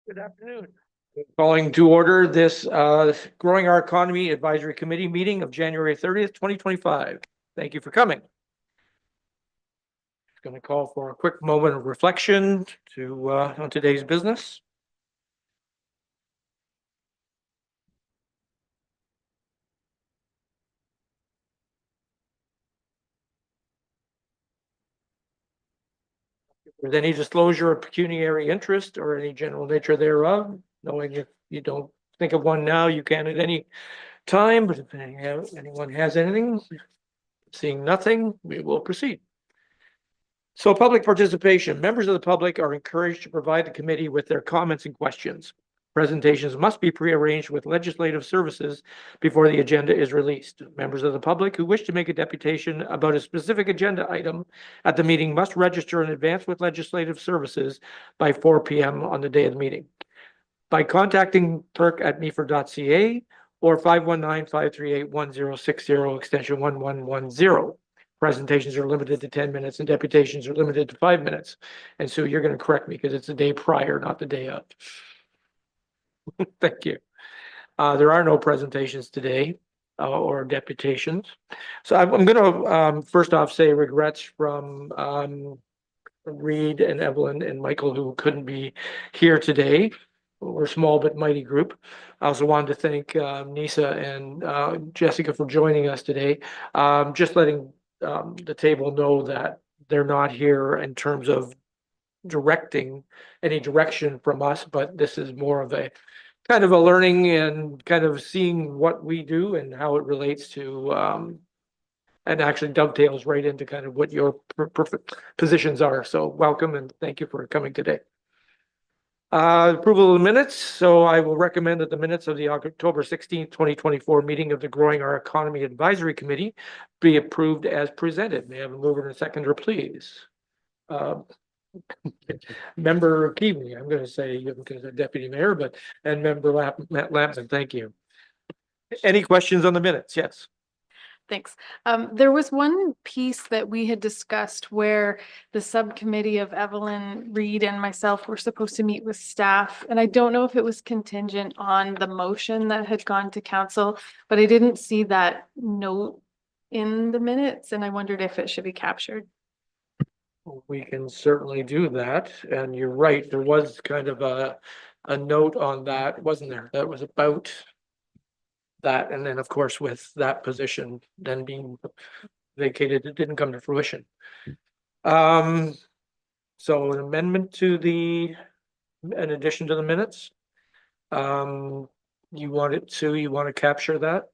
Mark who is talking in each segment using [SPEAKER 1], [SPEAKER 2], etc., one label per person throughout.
[SPEAKER 1] Good afternoon. Calling to order this Growing Our Economy Advisory Committee meeting of January 30th, 2025. Thank you for coming. Going to call for a quick moment of reflection on today's business. If there's any disclosure of pecuniary interest or any general nature thereof, knowing if you don't think of one now, you can at any time, but if anyone has anything, seeing nothing, we will proceed. So public participation. Members of the public are encouraged to provide the committee with their comments and questions. Presentations must be prearranged with legislative services before the agenda is released. Members of the public who wish to make a deputation about a specific agenda item at the meeting must register in advance with legislative services by 4 p.m. on the day of the meeting. By contacting clerk@meaford.ca or 519-538-1060 extension 1110. Presentations are limited to 10 minutes and deputations are limited to 5 minutes. And so you're going to correct me because it's the day prior, not the day of. Thank you. There are no presentations today or deputations. So I'm going to first off say regrets from Reed and Evelyn and Michael, who couldn't be here today. We're a small but mighty group. I also wanted to thank Nisa and Jessica for joining us today. Just letting the table know that they're not here in terms of directing any direction from us, but this is more of a kind of a learning and kind of seeing what we do and how it relates to and actually dovetails right into kind of what your positions are. So welcome and thank you for coming today. Approval of the minutes. So I will recommend that the minutes of the October 16th, 2024 meeting of the Growing Our Economy Advisory Committee be approved as presented. May I have a mover and a seconder, please? Member Keaveney, I'm going to say because I'm deputy mayor, and member Lampson, thank you. Any questions on the minutes? Yes.
[SPEAKER 2] Thanks. There was one piece that we had discussed where the subcommittee of Evelyn, Reed, and myself were supposed to meet with staff. And I don't know if it was contingent on the motion that had gone to council, but I didn't see that note in the minutes. And I wondered if it should be captured.
[SPEAKER 1] We can certainly do that. And you're right. There was kind of a note on that, wasn't there? That was about that, and then of course with that position then being vacated, it didn't come to fruition. So an amendment to in addition to the minutes, you want to capture that?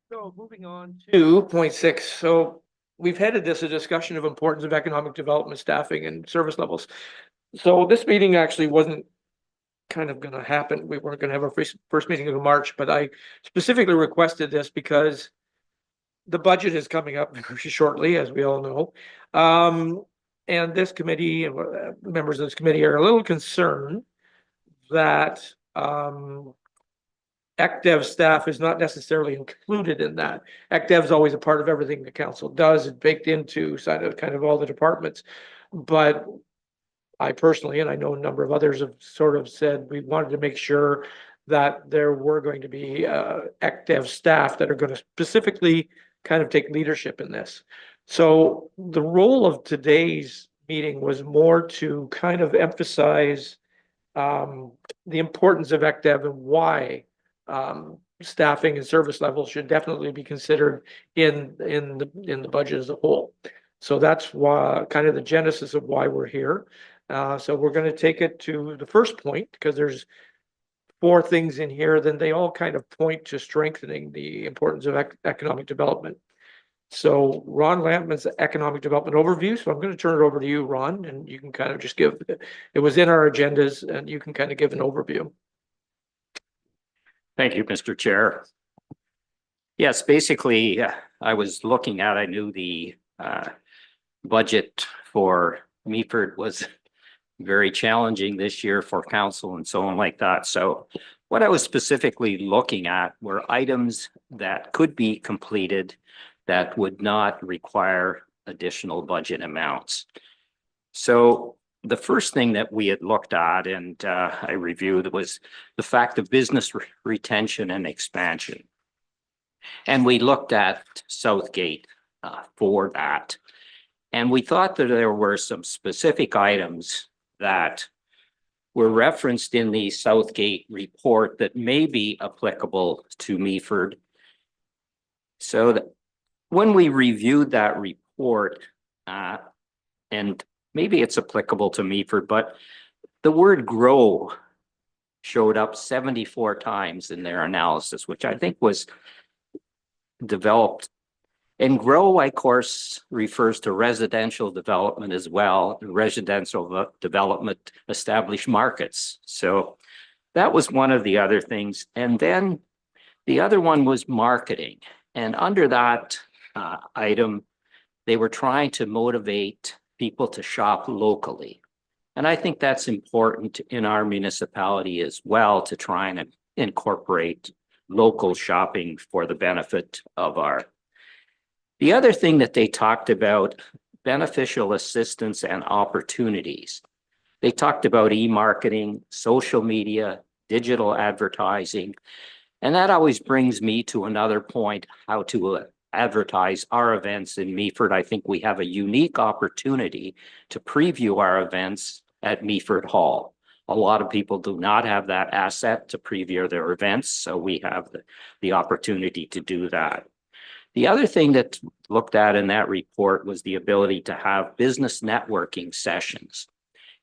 [SPEAKER 1] So moving on to 2.6. So we've headed this a discussion of importance of economic development, staffing, and service levels. So this meeting actually wasn't kind of going to happen. We weren't going to have our first meeting of March, but I specifically requested this because the budget is coming up shortly, as we all know. And this committee and members of this committee are a little concerned that ECDEV staff is not necessarily included in that. ECDEV is always a part of everything the council does. It's baked into kind of all the departments. But I personally, and I know a number of others have sort of said, we wanted to make sure that there were going to be ECDEV staff that are going to specifically kind of take leadership in this. So the role of today's meeting was more to kind of emphasize the importance of ECDEV and why staffing and service levels should definitely be considered in the budget as a whole. So that's why kind of the genesis of why we're here. So we're going to take it to the first point because there's 4 things in here, then they all kind of point to strengthening the importance of economic development. So Ron Lampman's economic development overview. So I'm going to turn it over to you, Ron, and you can kind of just give, it was in our agendas and you can kind of give an overview.
[SPEAKER 3] Thank you, Mr. Chair. Yes, basically, I knew the budget for Meaford was very challenging this year for council and so on like that. So what I was specifically looking at were items that could be completed that would not require additional budget amounts. So the first thing that we had looked at and I reviewed was the fact of business retention and expansion. And we looked at Southgate for that. And we thought that there were some specific items that were referenced in the Southgate report that may be applicable to Meaford. So that when we reviewed that report, and maybe it's applicable to Meaford, but the word grow showed up 74 times in their analysis, which I think was developed. And grow, of course, refers to residential development as well. Residential development established markets. So that was one of the other things. And then the other one was marketing. And under that item, they were trying to motivate people to shop locally. And I think that's important in our municipality as well, to try and incorporate local shopping for the benefit of our. The other thing that they talked about, beneficial assistance and opportunities. They talked about e-marketing, social media, digital advertising. And that always brings me to another point, how to advertise our events in Meaford. I think we have a unique opportunity to preview our events at Meaford Hall. A lot of people do not have that asset to preview their events, so we have the opportunity to do that. The other thing that looked at in that report was the ability to have business networking sessions.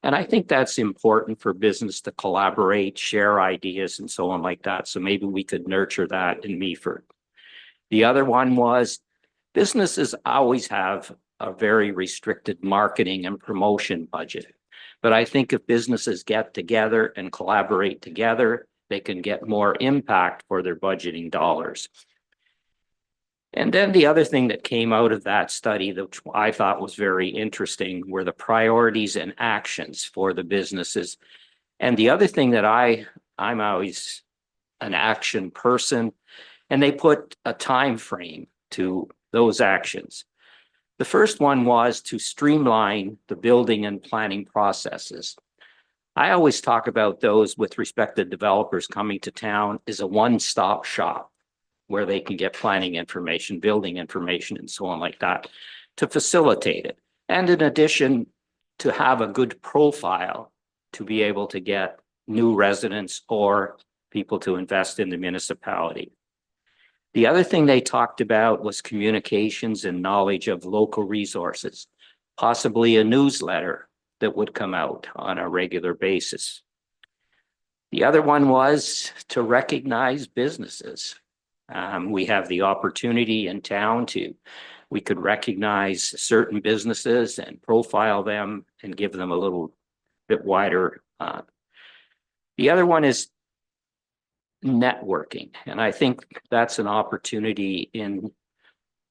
[SPEAKER 3] And I think that's important for business to collaborate, share ideas and so on like that. So maybe we could nurture that in Meaford. The other one was businesses always have a very restricted marketing and promotion budget. But I think if businesses get together and collaborate together, they can get more impact for their budgeting dollars. And then the other thing that came out of that study, which I thought was very interesting, were the priorities and actions for the businesses. And the other thing that I'm always an action person, and they put a time frame to those actions. The first one was to streamline the building and planning processes. I always talk about those with respect to developers coming to town as a one-stop shop, where they can get planning information, building information, and so on like that, to facilitate it. And in addition, to have a good profile to be able to get new residents or people to invest in the municipality. The other thing they talked about was communications and knowledge of local resources, possibly a newsletter that would come out on a regular basis. The other one was to recognize businesses. We have the opportunity in town we could recognize certain businesses and profile them and give them a little bit wider. The other one is networking. And I think that's an opportunity in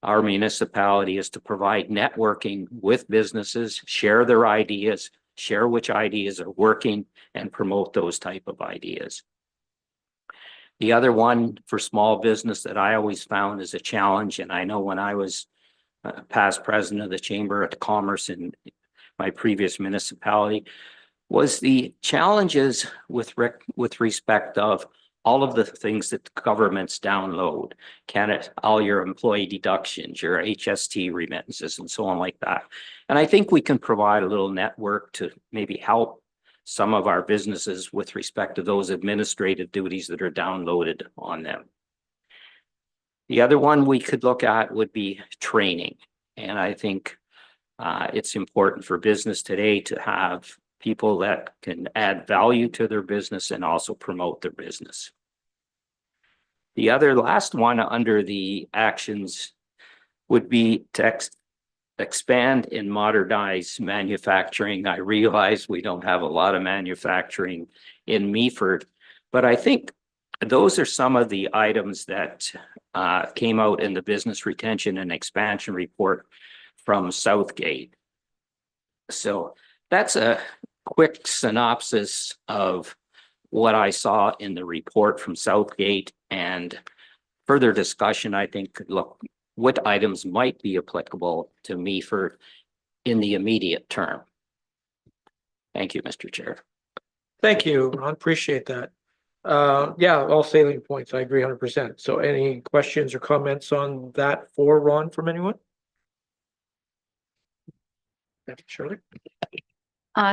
[SPEAKER 3] our municipality, is to provide networking with businesses, share their ideas, share which ideas are working, and promote those type of ideas. The other one for small business that I always found is a challenge, and I know when I was past president of the Chamber of Commerce in my previous municipality, was the challenges with respect of all of the things that governments download, all your employee deductions, your HST remittances, and so on like that. And I think we can provide a little network to maybe help some of our businesses with respect to those administrative duties that are downloaded on them. The other one we could look at would be training. And I think it's important for business today to have people that can add value to their business and also promote their business. The last one under the actions would be to expand and modernize manufacturing. I realize we don't have a lot of manufacturing in Meaford, but I think those are some of the items that came out in the business retention and expansion report from Southgate. So that's a quick synopsis of what I saw in the report from Southgate, and further discussion, I think, could look what items might be applicable to Meaford in the immediate term. Thank you, Mr. Chair.
[SPEAKER 1] Thank you, Ron. Appreciate that. Yeah, all salient points. I agree 100%. So any questions or comments on that for Ron from anyone? Shirley?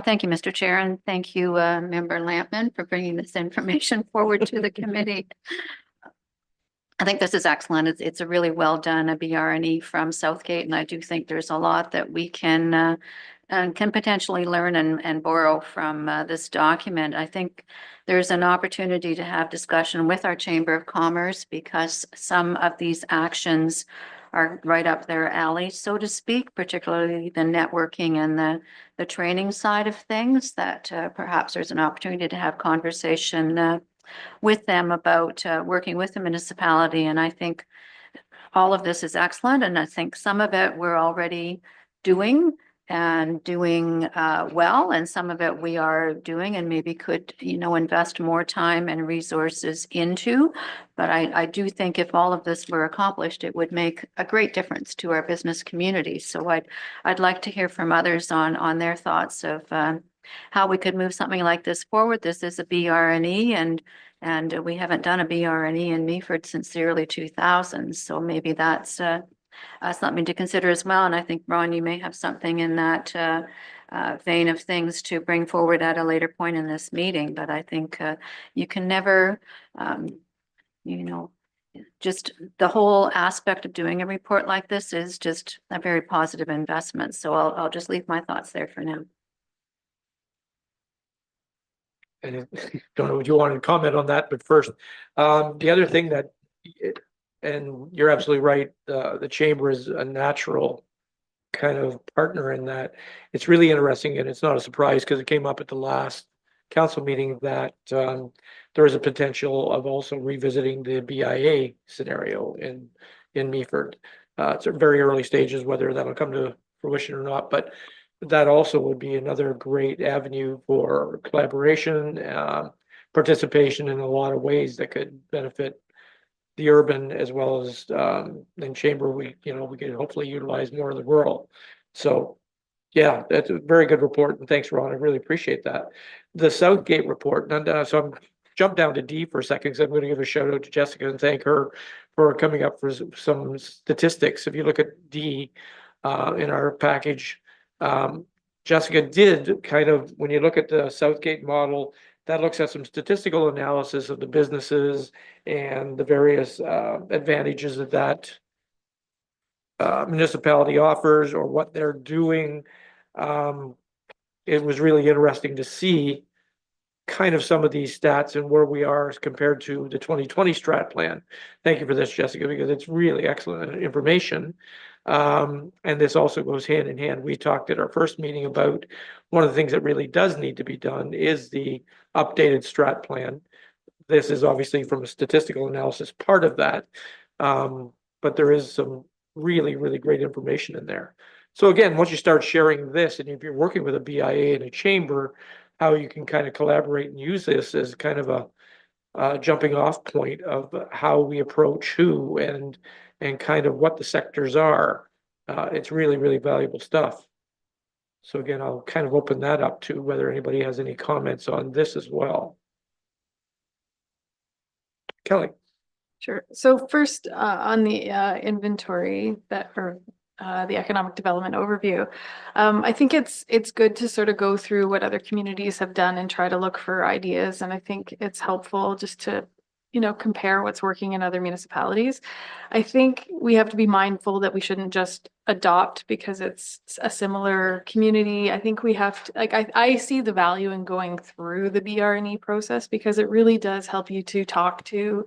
[SPEAKER 4] Thank you, Mr. Chair, and thank you, Member Lampman, for bringing this information forward to the committee. I think this is excellent. It's a really well done a BRNE from Southgate, and I do think there's a lot that we can potentially learn and borrow from this document. I think there's an opportunity to have discussion with our Chamber of Commerce, because some of these actions are right up their alley, so to speak, particularly the networking and the training side of things, that perhaps there's an opportunity to have conversation with them about working with the municipality. And I think all of this is excellent. And I think some of it we're already doing well, and some of it we are doing and maybe could, invest more time and resources into. But I do think if all of this were accomplished, it would make a great difference to our business community. So I'd like to hear from others on their thoughts of how we could move something like this forward. This is a BRNE, and we haven't done a BRNE in Meaford since the early 2000s. So maybe that's something to consider as well. And I think, Ron, you may have something in that vein of things to bring forward at a later point in this meeting. But I think you can never, just the whole aspect of doing a report like this is just a very positive investment. So I'll just leave my thoughts there for now.
[SPEAKER 1] And don't know if you wanted to comment on that, but first, the other thing that, and you're absolutely right, the chamber is a natural kind of partner in that. It's really interesting, and it's not a surprise because it came up at the last council meeting that there is a potential of also revisiting the BIA scenario in Meaford. It's at very early stages, whether that'll come to fruition or not, but that also would be another great avenue for collaboration, participation in a lot of ways that could benefit the urban as well as in chamber. We could hopefully utilize more of the rural. So yeah, that's a very good report, and thanks, Ron. I really appreciate that. The Southgate report, and so I'm jump down to D for a second because I'm going to give a shout out to Jessica and thank her for coming up for some statistics. If you look at D in our package, Jessica did kind of, when you look at the Southgate model, that looks at some statistical analysis of the businesses and the various advantages that municipality offers or what they're doing. It was really interesting to see kind of some of these stats and where we are as compared to the 2020 strat plan. Thank you for this, Jessica, because it's really excellent information. And this also goes hand in hand. We talked at our first meeting about one of the things that really does need to be done is the updated strat plan. This is obviously from a statistical analysis part of that, but there is some really, really great information in there. So again, once you start sharing this, and if you're working with a BIA and a chamber, how you can kind of collaborate and use this as kind of a jumping off point of how we approach who and kind of what the sectors are. It's really, really valuable stuff. So again, I'll kind of open that up to whether anybody has any comments on this as well. Kelly.
[SPEAKER 2] Sure. So first, on the inventory the economic development overview, I think it's good to sort of go through what other communities have done and try to look for ideas. And I think it's helpful just to, compare what's working in other municipalities. I think we have to be mindful that we shouldn't just adopt because it's a similar community. I think we have to, I see the value in going through the BRNE process because it really does help you to talk to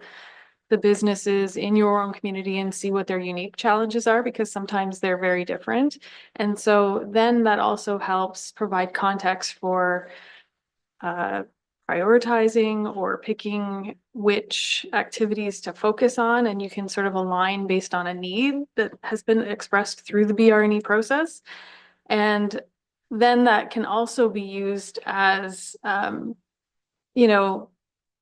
[SPEAKER 2] the businesses in your own community and see what their unique challenges are, because sometimes they're very different. And so then that also helps provide context for prioritizing or picking which activities to focus on, and you can sort of align based on a need that has been expressed through the BRNE process. And then that can also be used as, you know,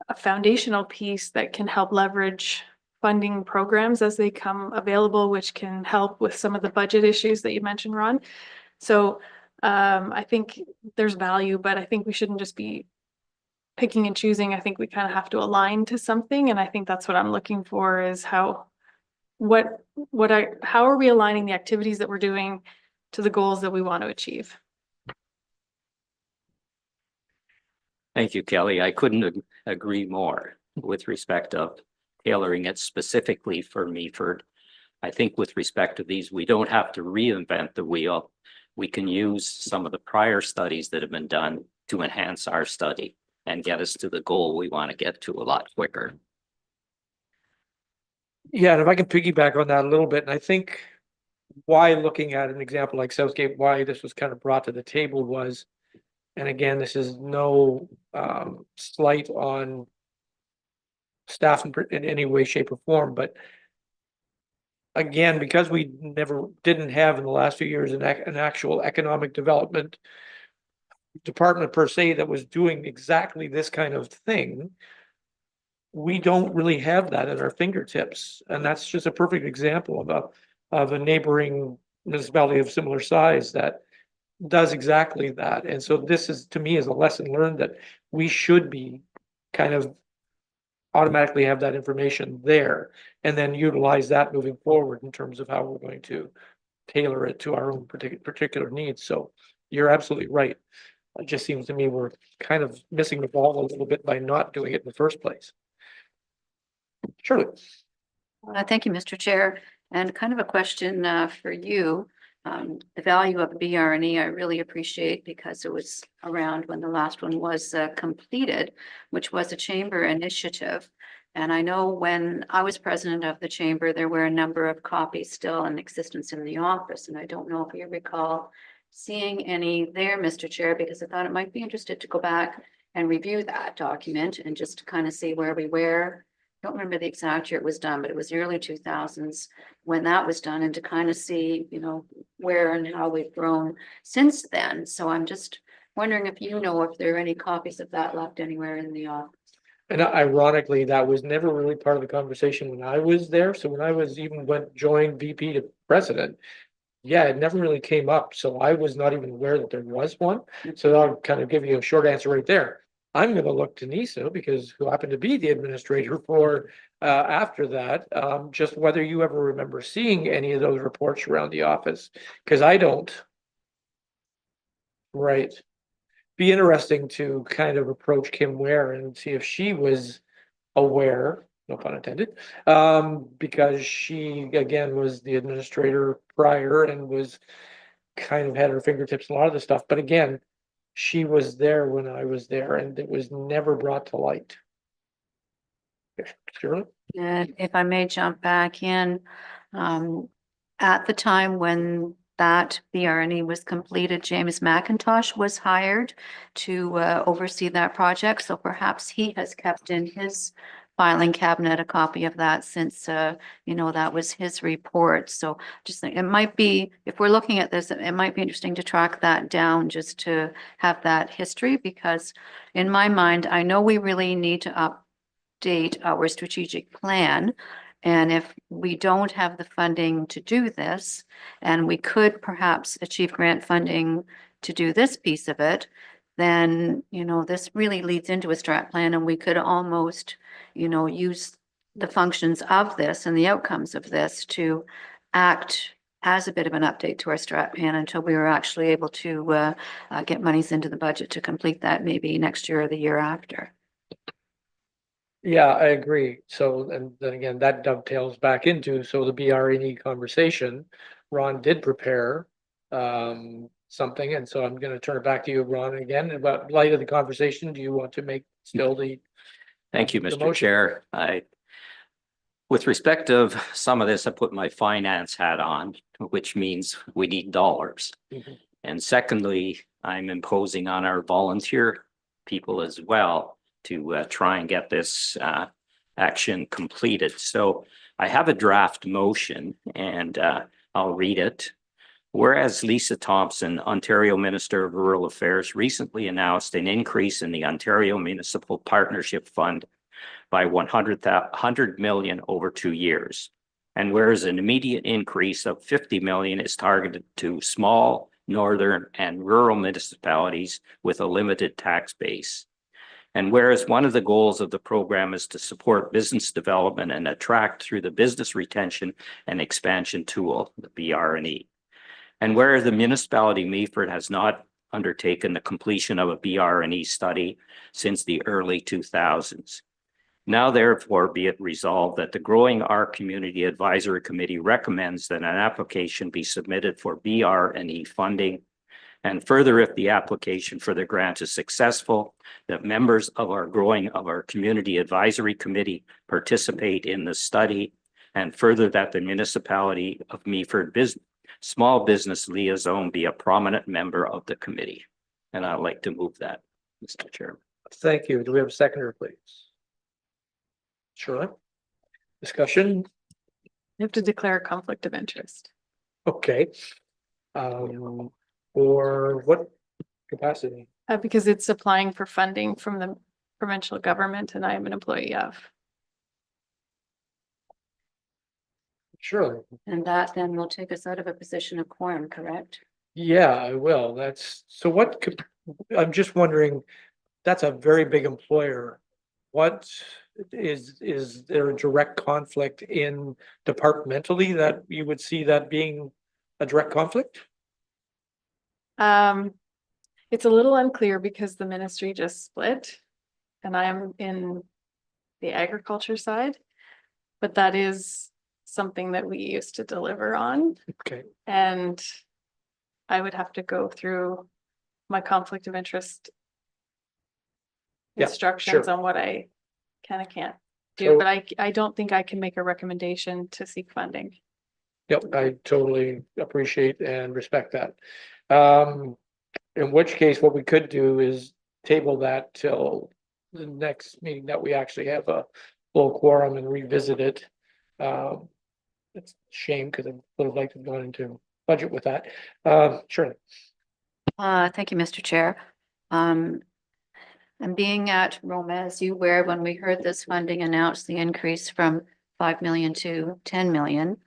[SPEAKER 2] a foundational piece that can help leverage funding programs as they come available, which can help with some of the budget issues that you mentioned, Ron. So I think there's value, but I think we shouldn't just be picking and choosing. I think we kind of have to align to something. And I think that's what I'm looking for is how are we aligning the activities that we're doing to the goals that we want to achieve?
[SPEAKER 3] Thank you, Kelly. I couldn't agree more with respect of tailoring it specifically for Meaford. I think with respect to these, we don't have to reinvent the wheel. We can use some of the prior studies that have been done to enhance our study and get us to the goal we want to get to a lot quicker.
[SPEAKER 1] Yeah, and if I can piggyback on that a little bit, and I think why looking at an example like Southgate, why this was kind of brought to the table was, and again, this is no slight on staff in any way, shape, or form, but again, because we didn't have in the last few years an actual economic development department per se that was doing exactly this kind of thing, we don't really have that at our fingertips. And that's just a perfect example of a neighboring municipality of similar size that does exactly that. And so this is, to me, is a lesson learned that we should be kind of automatically have that information there and then utilize that moving forward in terms of how we're going to tailor it to our own particular needs. So you're absolutely right. It just seems to me we're kind of missing the ball a little bit by not doing it in the first place. Shirley.
[SPEAKER 4] Thank you, Mr. Chair. And kind of a question for you. The value of BRNE I really appreciate because it was around when the last one was completed, which was a chamber initiative. And I know when I was president of the chamber, there were a number of copies still in existence in the office. And I don't know if you recall seeing any there, Mr. Chair, because I thought it might be interesting to go back and review that document and just kind of see where we were. I don't remember the exact year it was done, but it was the early 2000s when that was done, and to kind of see, you know, where and how we've grown since then. So I'm just wondering if you know if there are any copies of that left anywhere in the office.
[SPEAKER 1] And ironically, that was never really part of the conversation when I was there. So when I was joined VP to president, yeah, it never really came up. So I was not even aware that there was one. So I'll kind of give you a short answer right there. I'm going to look to Nisa because who happened to be the administrator for after that, just whether you ever remember seeing any of those reports around the office, because I don't. Right. Be interesting to kind of approach Kim Ware and see if she was aware, no pun intended, because she again was the administrator prior and was kind of had her fingertips in a lot of the stuff. But again, she was there when I was there and it was never brought to light. Sure.
[SPEAKER 4] And if I may jump back in, at the time when that BRNE was completed, James McIntosh was hired to oversee that project. So perhaps he has kept in his filing cabinet a copy of that since, you know, that was his report. So just think it might be, if we're looking at this, it might be interesting to track that down just to have that history, because in my mind, I know we really need to update our strategic plan. And if we don't have the funding to do this, and we could perhaps achieve grant funding to do this piece of it, then, you know, this really leads into a strat plan, and we could almost, you know, use the functions of this and the outcomes of this to act as a bit of an update to our strat plan until we were actually able to get monies into the budget to complete that maybe next year or the year after.
[SPEAKER 1] Yeah, I agree. So, and then again, that dovetails back into, so the BRNE conversation, Ron did prepare something, and so I'm going to turn it back to you, Ron, again. About light of the conversation, do you want to make still the?
[SPEAKER 3] Thank you,
[SPEAKER 1] the
[SPEAKER 3] Mr.
[SPEAKER 1] motion?
[SPEAKER 3] Chair. With respect of some of this, I put my finance hat on, which means we need dollars.
[SPEAKER 1] Mhm.
[SPEAKER 3] And secondly, I'm imposing on our volunteer people as well to try and get this action completed. So I have a draft motion and I'll read it. Whereas Lisa Thompson, Ontario Minister of Rural Affairs, recently announced an increase in the Ontario Municipal Partnership Fund by 100 million over 2 years. And whereas an immediate increase of 50 million is targeted to small, northern and rural municipalities with a limited tax base. And whereas one of the goals of the program is to support business development and attract through the Business Retention and Expansion Tool, the BR&E. And whereas the municipality Meaford has not undertaken the completion of a BR&E study since the early 2000s. Now therefore be it resolved that the Growing Our Community Advisory Committee recommends that an application be submitted for BR&E funding. And further, if the application for the grant is successful, that members of our Community Advisory Committee participate in the study. And further, that the municipality of Meaford Small Business Liaison be a prominent member of the committee. And I'd like to move that, Mr. Chairman.
[SPEAKER 1] Thank you. Do we have a seconder, please? Shirley? Discussion?
[SPEAKER 2] You have to declare a conflict of interest.
[SPEAKER 1] Okay. Or what capacity?
[SPEAKER 2] Because it's applying for funding from the provincial government and I am an employee of.
[SPEAKER 1] Surely.
[SPEAKER 4] And that then will take us out of a position of quorum, correct?
[SPEAKER 1] Yeah, I will. That's, so what could, I'm just wondering, that's a very big employer. What is there a direct conflict in departmentally that you would see that being a direct conflict?
[SPEAKER 2] It's a little unclear because the ministry just split and I am in the agriculture side, but that is something that we used to deliver on.
[SPEAKER 1] Okay.
[SPEAKER 2] And I would have to go through my conflict of interest
[SPEAKER 1] Yeah,
[SPEAKER 2] instructions
[SPEAKER 1] sure.
[SPEAKER 2] on what I can and can't do,
[SPEAKER 1] So-
[SPEAKER 2] but I don't think I can make a recommendation to seek funding.
[SPEAKER 1] Yep, I totally appreciate and respect that. In which case, what we could do is table that till the next meeting that we actually have a full quorum and revisit it. It's a shame because I would have liked to have gone into budget with that. Sure.
[SPEAKER 4] Thank you, Mr. Chair. And being at Rome, as you were, when we heard this funding announced the increase from 5 million to 10 million,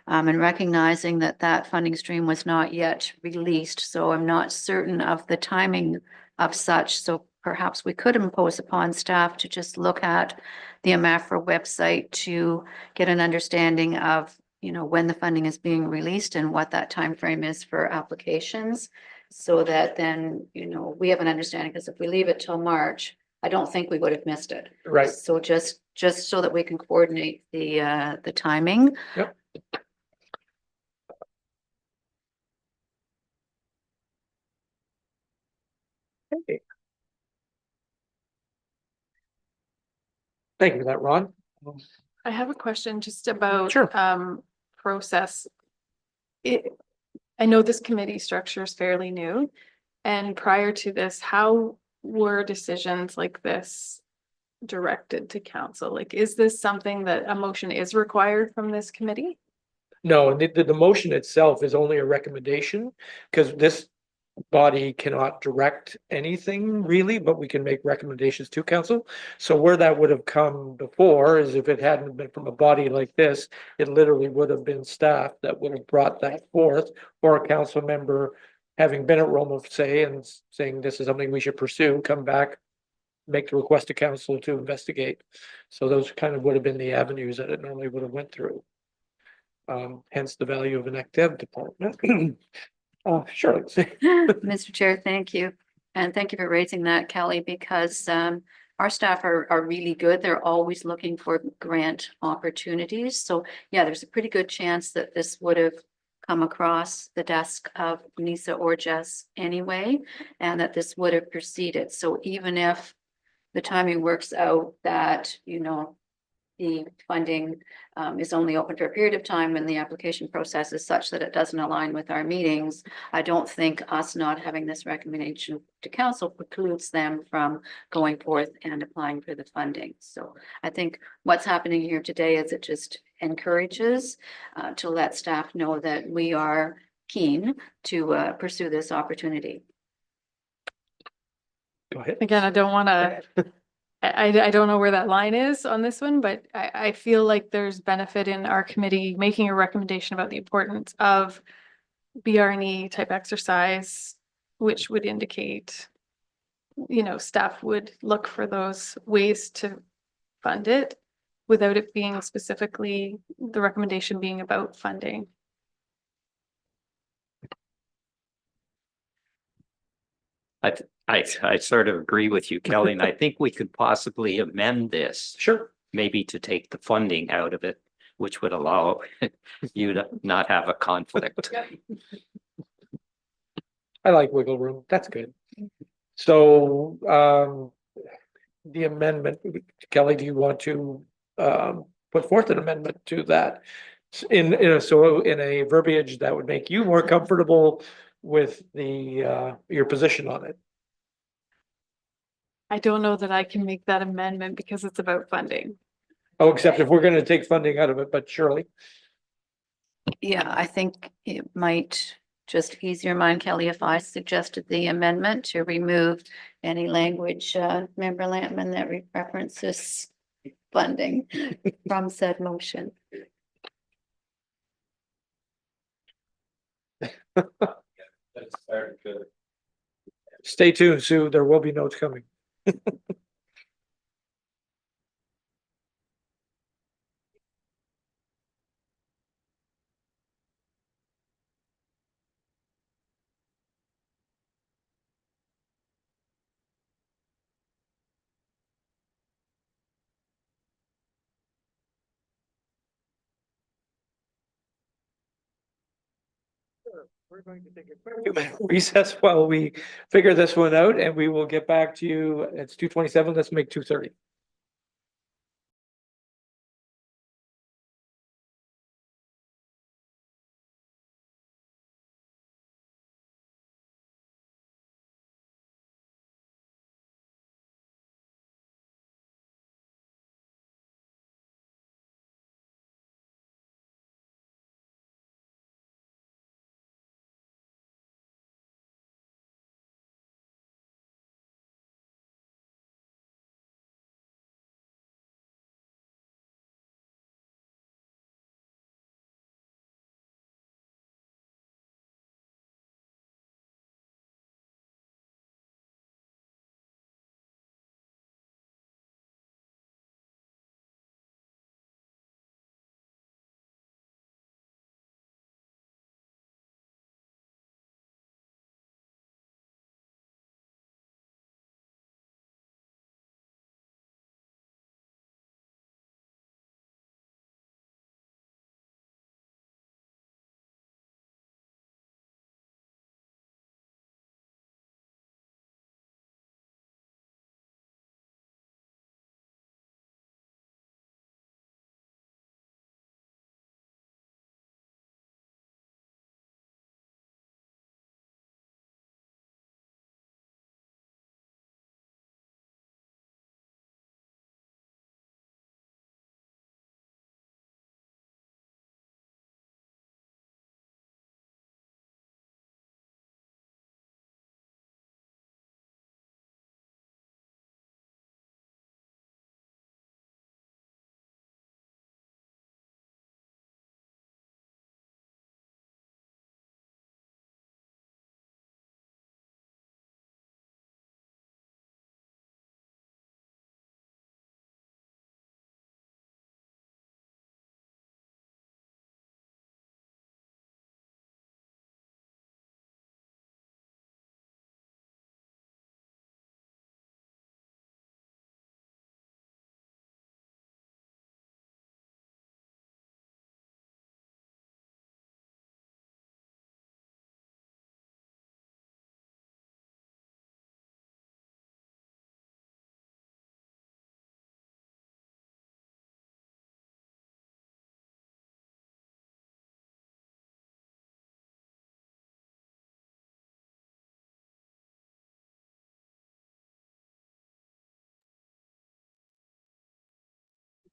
[SPEAKER 4] and recognizing that that funding stream was not yet released, so I'm not certain of the timing of such. So perhaps we could impose upon staff to just look at the Meaford website to get an understanding of, you know, when the funding is being released and what that time frame is for applications. So that then, you know, we have an understanding, because if we leave it till March, I don't think we would have missed it.
[SPEAKER 1] Right.
[SPEAKER 4] So just so that we can coordinate the timing.
[SPEAKER 1] Yep. Okay. Thank you for that, Ron.
[SPEAKER 2] I have a question just about
[SPEAKER 1] Sure.
[SPEAKER 2] process. I know this committee structure is fairly new, and prior to this, how were decisions like this directed to council? Like, is this something that a motion is required from this committee?
[SPEAKER 1] No, and the motion itself is only a recommendation, because this body cannot direct anything really, but we can make recommendations to council. So where that would have come before is if it hadn't been from a body like this, it literally would have been staff that would have brought that forth, or a council member having been at Rome, say, and saying this is something we should pursue, come back, make the request to council to investigate. So those kind of would have been the avenues that it normally would have went through. Hence the value of an active department. Sure.
[SPEAKER 4] Mr. Chair, thank you. And thank you for raising that, Kelly, because our staff are really good. They're always looking for grant opportunities. So yeah, there's a pretty good chance that this would have come across the desk of Nisa or Jess anyway, and that this would have proceeded. So even if the timing works out that, you know, the funding is only open for a period of time and the application process is such that it doesn't align with our meetings, I don't think us not having this recommendation to council precludes them from going forth and applying for the funding. So I think what's happening here today is it just encourages to let staff know that we are keen to pursue this opportunity.
[SPEAKER 1] Go ahead.
[SPEAKER 2] Again, I don't want to, I don't know where that line is on this one, but I feel like there's benefit in our committee making a recommendation about the importance of BRNE type exercise, which would indicate, you know, staff would look for those ways to fund it without it being specifically, the recommendation being about funding.
[SPEAKER 3] I sort of agree with you, Kelly, and I think we could possibly amend this,
[SPEAKER 1] Sure.
[SPEAKER 3] maybe to take the funding out of it, which would allow you to not have a conflict.
[SPEAKER 1] I like wiggle room. That's good. So, the amendment, Kelly, do you want to, put forth an amendment to that? In a verbiage that would make you more comfortable with your position on it?
[SPEAKER 2] I don't know that I can make that amendment because it's about funding.
[SPEAKER 1] Oh, except if we're gonna take funding out of it, but surely.
[SPEAKER 4] Yeah, I think it might just ease your mind, Kelly, if I suggested the amendment to remove any language, Member Lampman, that references funding from said motion.
[SPEAKER 1] Stay tuned, Sue. There will be notes coming. We're going to take a quick 2-minute recess while we figure this one out, and we will get back to you. It's 2:27. Let's make 2:30.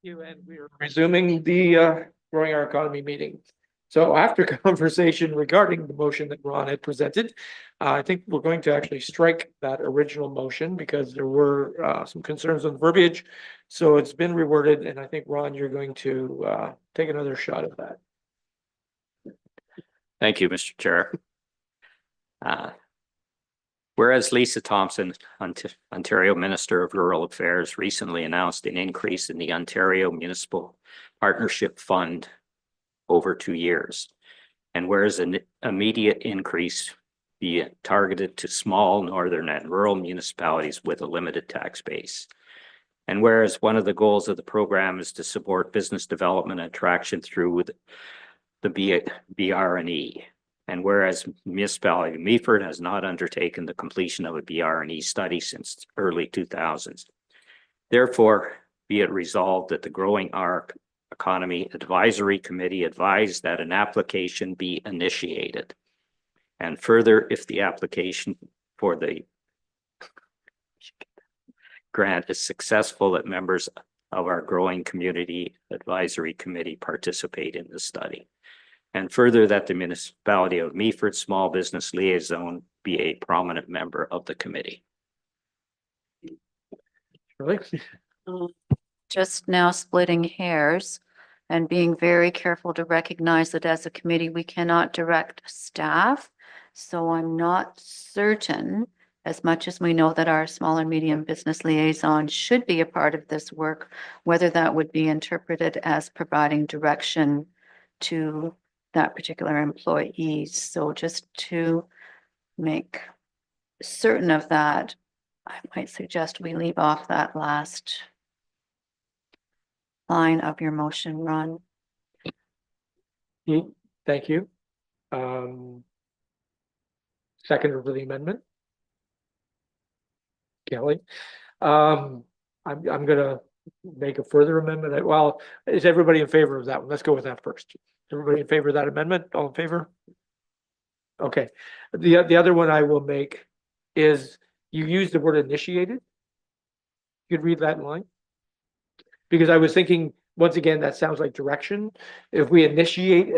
[SPEAKER 1] You and we are resuming the growing our economy meeting. So after conversation regarding the motion that Ron had presented, I think we're going to actually strike that original motion because there were some concerns on the verbiage. So it's been reworded, and I think Ron, you're going to take another shot at that.
[SPEAKER 3] Thank you, Mr. Chair. Whereas Lisa Thompson, Ontario Minister of Rural Affairs, recently announced an increase in the Ontario Municipal Partnership Fund over 2 years. And whereas an immediate increase be targeted to small northern and rural municipalities with a limited tax base. And whereas one of the goals of the program is to support business development and attraction through the BR&E. And whereas municipality of Meaford has not undertaken the completion of a BR&E study since early 2000s. Therefore, be it resolved that the Growing Our Economy Advisory Committee advised that an application be initiated. And further, if the application for the grant is successful, that members of our Growing Community Advisory Committee participate in the study. And further, that the municipality of Meaford Small Business Liaison be a prominent member of the committee.
[SPEAKER 1] Really?
[SPEAKER 4] Just now splitting hairs and being very careful to recognize that as a committee, we cannot direct staff. So I'm not certain, as much as we know that our small and medium business liaison should be a part of this work, whether that would be interpreted as providing direction to that particular employee. So just to make certain of that, I might suggest we leave off that last line of your motion, Ron.
[SPEAKER 1] Thank you. Second for the amendment. Kelly. I'm gonna make a further amendment. Well, is everybody in favor of that one? Let's go with that first. Everybody in favor of that amendment? All in favor? Okay. The other one I will make is you use the word initiated. You could read that line. Because I was thinking, once again, that sounds like direction. If we initiate,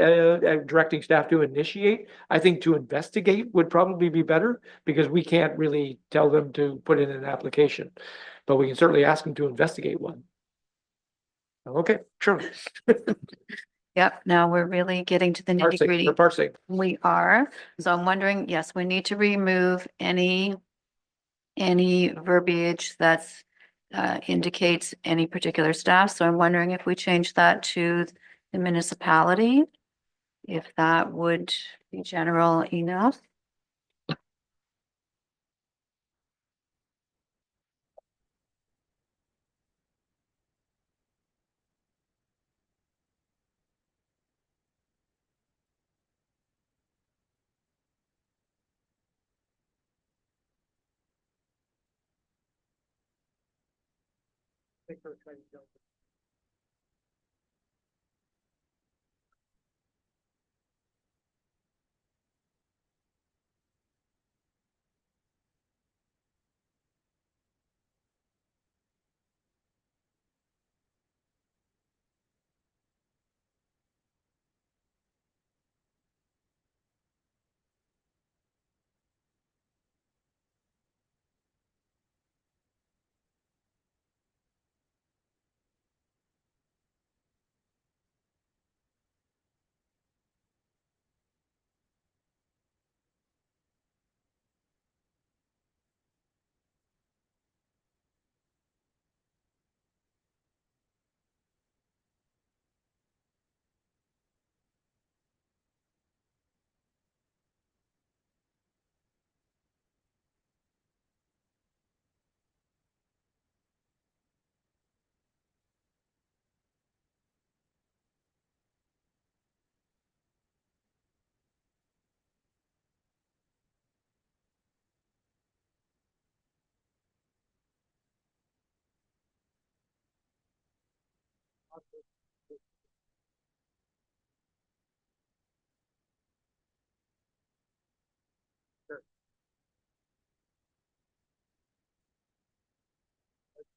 [SPEAKER 1] directing staff to initiate, I think to investigate would probably be better because we can't really tell them to put in an application. But we can certainly ask them to investigate one. Okay, sure.
[SPEAKER 4] Yep, now we're really getting to the nitty
[SPEAKER 1] Parsing,
[SPEAKER 4] gritty.
[SPEAKER 1] we're parsing.
[SPEAKER 4] We are, so I'm wondering, yes, we need to remove any verbiage that's indicates any particular staff. So I'm wondering if we change that to the municipality, if that would be general enough.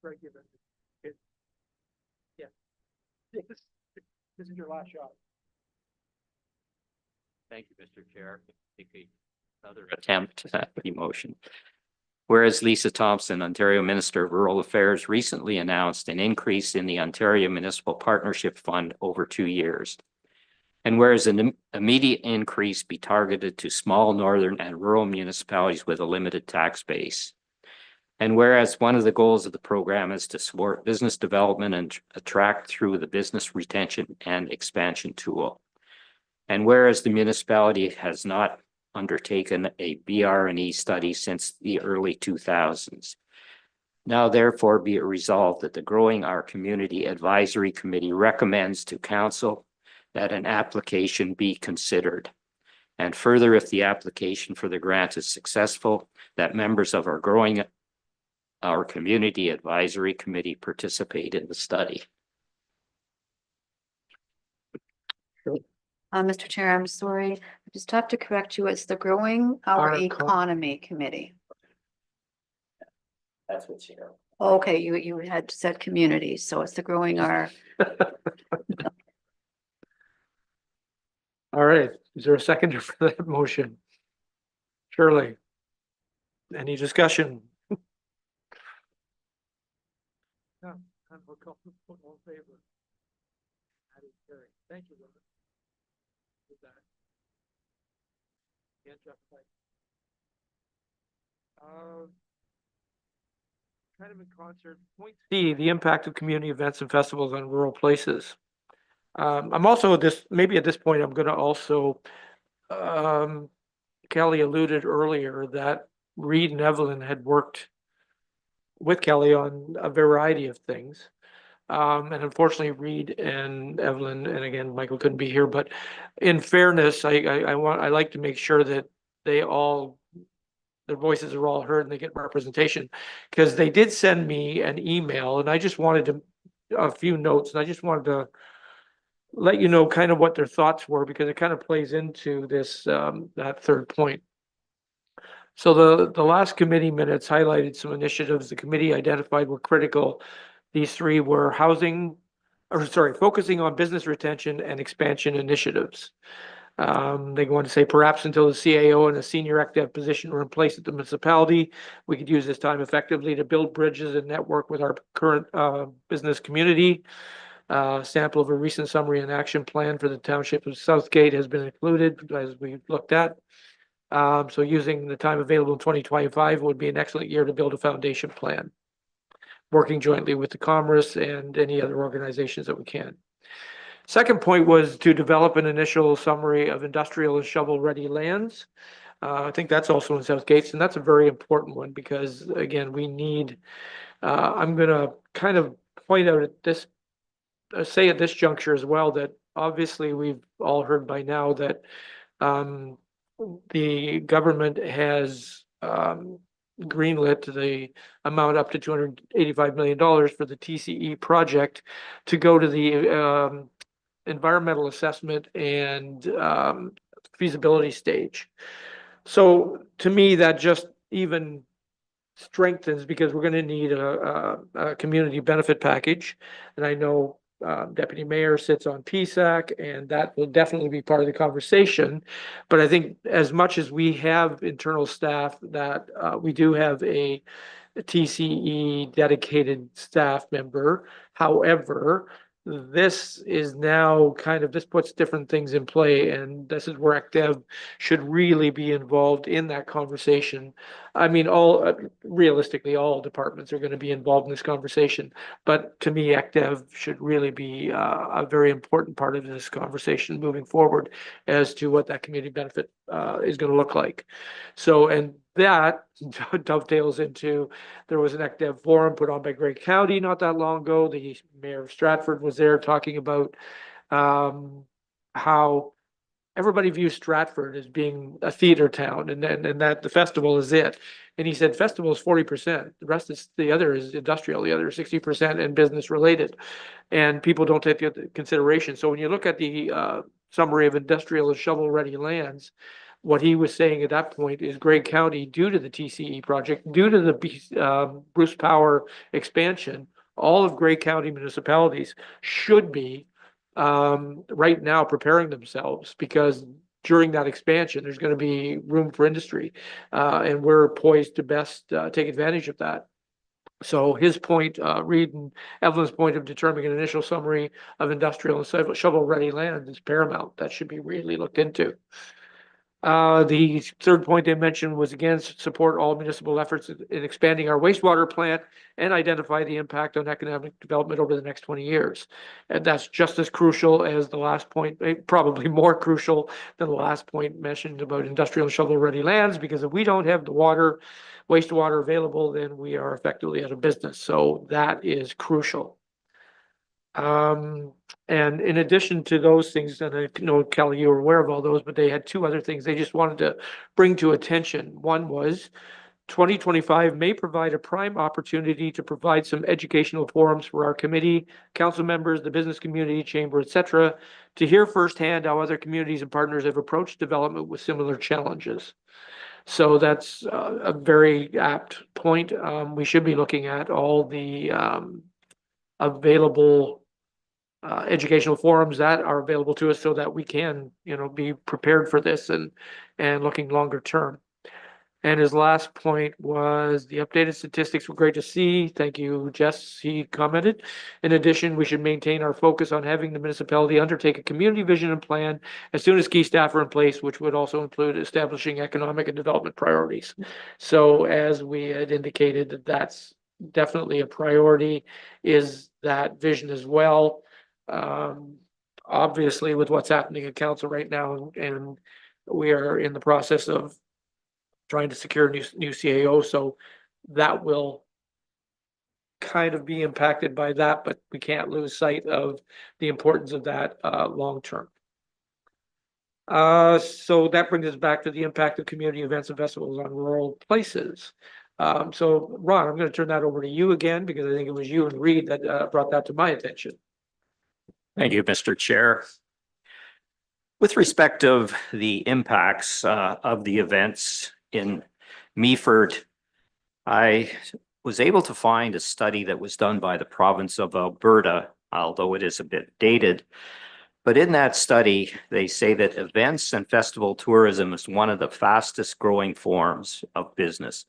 [SPEAKER 1] Regular. Yeah. This is your last shot.
[SPEAKER 3] Thank you, Mr. Chair. Take another attempt at the motion. Whereas Lisa Thompson, Ontario Minister of Rural Affairs, recently announced an increase in the Ontario Municipal Partnership Fund over 2 years. And whereas an immediate increase be targeted to small northern and rural municipalities with a limited tax base. And whereas one of the goals of the program is to support business development and attract through the business retention and expansion tool. And whereas the municipality has not undertaken a BR&E study since the early 2000s. Now therefore be it resolved that the Growing Our Community Advisory Committee recommends to Council that an application be considered. And further, if the application for the grant is successful, that members of our Growing Our Community Advisory Committee participate in the study.
[SPEAKER 4] Mr. Chair, I'm sorry, I just have to correct you. It's the Growing Our
[SPEAKER 1] Our
[SPEAKER 4] Economy Committee.
[SPEAKER 3] That's what's here.
[SPEAKER 4] Okay, you had said community, so it's the Growing Our.
[SPEAKER 1] All right, is there a seconder for that motion? Shirley? Any discussion? No, all in favor. That is carried. Thank you, Linda. With that. Can't justify. Kind of in concert. Point C, the impact of community events and festivals on rural places. I'm also maybe at this point, I'm gonna also, Kelly alluded earlier that Reed and Evelyn had worked with Kelly on a variety of things. And unfortunately, Reed and Evelyn, and again, Michael couldn't be here, but in fairness, I like to make sure that their voices are all heard and they get representation. Because they did send me an email and I just wanted a few notes, and I just wanted to let you know kind of what their thoughts were, because it kind of plays into this, that third point. So the last committee minutes highlighted some initiatives the committee identified were critical. These three were focusing on business retention and expansion initiatives. They go on to say perhaps until the CAO and a senior ECDEV position were in place at the municipality, we could use this time effectively to build bridges and network with our current business community. Sample of a recent summary and action plan for the township of Southgate has been included as we looked at. So using the time available in 2025 would be an excellent year to build a foundation plan, working jointly with the Commerce and any other organizations that we can. Second point was to develop an initial summary of industrial and shovel-ready lands. I think that's also in Southgate, and that's a very important one because, again, we need, I'm going to kind of point out at this, say at this juncture as well, that obviously we've all heard by now that the government has greenlit the amount up to $285 million for the TCE project to go to the environmental assessment and feasibility stage. So to me, that just even strengthens, because we're going to need a community benefit package. And I know Deputy Mayor sits on PSAC, and that will definitely be part of the conversation. But I think as much as we have internal staff, that we do have a TCE dedicated staff member. However, this is now kind of, this puts different things in play, and this is where ECDEV should really be involved in that conversation. I mean, realistically, all departments are going to be involved in this conversation, but to me, ECDEV should really be a very important part of this conversation moving forward as to what that community benefit is going to look like. So, and that dovetails into, there was an ECDEV forum put on by Grey County not that long ago. The mayor of Stratford was there talking about how everybody views Stratford as being a theater town, and that the festival is it. And he said festival is 40%. The other is industrial. The other is 60% and business related. And people don't take the consideration. So when you look at the summary of industrial and shovel-ready lands, what he was saying at that point is Grey County, due to the TCE project, due to the Bruce Power expansion, all of Grey County municipalities should be right now preparing themselves, because during that expansion, there's going to be room for industry, and we're poised to best take advantage of that. So his point, Reed and Evelyn's point of determining an initial summary of industrial and shovel-ready land is paramount. That should be really looked into. The third point they mentioned was, again, support all municipal efforts in expanding our wastewater plant and identify the impact on economic development over the next 20 years. And that's just as crucial as the last point, probably more crucial than the last point mentioned about industrial and shovel-ready lands, because if we don't have the wastewater available, then we are effectively out of business. So that is crucial. And in addition to those things, and I know, Kelly, you were aware of all those, but they had two other things they just wanted to bring to attention. One was 2025 may provide a prime opportunity to provide some educational forums for our committee, council members, the business community, chamber, etc., to hear firsthand how other communities and partners have approached development with similar challenges. So that's a very apt point. We should be looking at all the available educational forums that are available to us, so that we can, be prepared for this and looking longer term. And his last point was the updated statistics were great to see. Thank you, Jess. He commented. In addition, we should maintain our focus on having the municipality undertake a community vision and plan as soon as key staff are in place, which would also include establishing economic and development priorities. So as we had indicated, that's definitely a priority, is that vision as well. Obviously, with what's happening at council right now, and we are in the process of trying to secure a new CAO, so that will kind of be impacted by that, but we can't lose sight of the importance of that long term. So that brings us back to the impact of community events and festivals on rural places. So Ron, I'm going to turn that over to you again, because I think it was you and Reed that brought that to my attention.
[SPEAKER 3] Thank you, Mr. Chair. With respect of the impacts of the events in Meaford, I was able to find a study that was done by the province of Alberta, although it is a bit dated. But in that study, they say that events and festival tourism is one of the fastest growing forms of business.